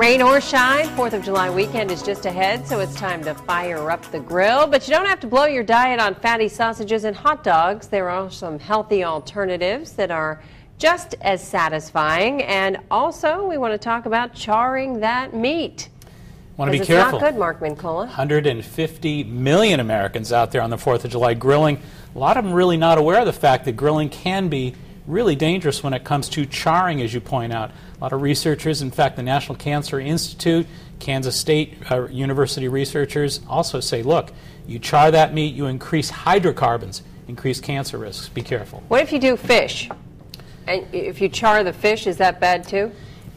Rain or shine, 4th of July weekend is just ahead, so it's time to fire up the grill. But you don't have to blow your diet on fatty sausages and hot dogs. There are some healthy alternatives that are just as satisfying. And also, we want to talk about charring that meat. Want to be careful. It's not good, Mark Mincola. 150 million Americans out there on the 4th of July grilling. A lot of them really not aware of the fact that grilling can be really dangerous when it comes to charring, as you point out. A lot of researchers, in fact, the National Cancer Institute, Kansas State University researchers also say, look, you char that meat, you increase hydrocarbons, increase cancer risks. Be careful. What if you do fish? And if you char the fish, is that bad too?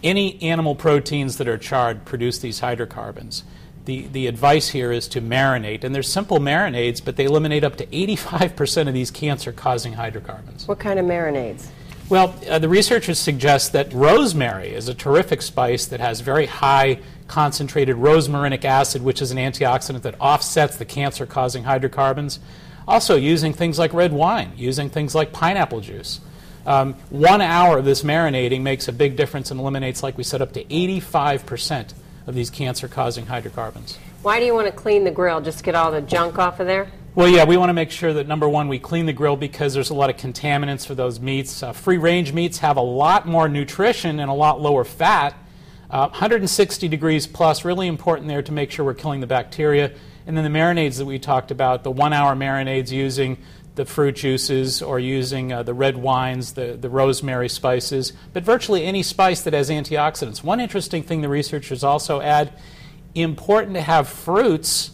Any animal proteins that are charred produce these hydrocarbons. The advice here is to marinate, and there's simple marinades, but they eliminate up to 85% of these cancer-causing hydrocarbons. What kind of marinades? Well, the researchers suggest that rosemary is a terrific spice that has very high concentrated rosmarinic acid, which is an antioxidant that offsets the cancer-causing hydrocarbons. Also, using things like red wine, using things like pineapple juice. 1 hour of this marinating makes a big difference and eliminates, like we said, up to 85% of these cancer-causing hydrocarbons. Why do you want to clean the grill? Just to get all the junk off of there? Well, yeah, we want to make sure that, number one, we clean the grill because there's a lot of contaminants for those meats. Free-range meats have a lot more nutrition and a lot lower fat. 160 degrees plus, really important there to make sure we're killing the bacteria. And then the marinades that we talked about, the 1 hour marinades using the fruit juices or using the red wines, the rosemary spices, but virtually any spice that has antioxidants. One interesting thing the researchers also add, important to have fruits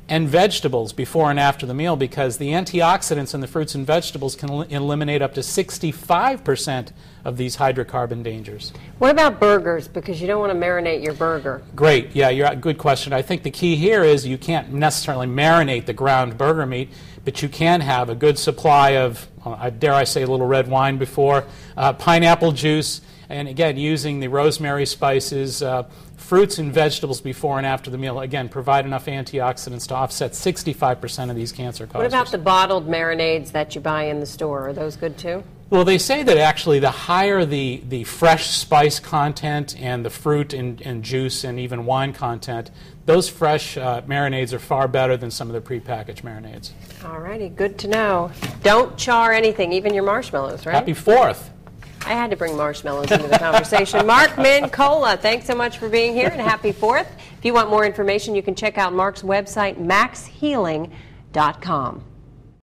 and vegetables before and after the meal because the antioxidants in the fruits and vegetables can eliminate up to 65% of these hydrocarbon dangers. What about burgers? Because you don't want to marinate your burger. Great. Yeah, good question. I think the key here is you can't necessarily marinate the ground burger meat, but you can have a good supply of, dare I say, a little red wine before, pineapple juice, and again, using the rosemary spices, fruits and vegetables before and after the meal, again, provide enough antioxidants to offset 65% of these cancer causes. What about the bottled marinades that you buy in the store? Are those good too? Well, they say that actually the higher the fresh spice content and the fruit and juice and even wine content, those fresh marinades are far better than some of the prepackaged marinades. All righty, good to know. Don't char anything, even your marshmallows, right? Happy 4th. I had to bring marshmallows into the conversation. Mark Mincola, thanks so much for being here, and happy 4th. If you want more information, you can check out Mark's website, maxhealing.com.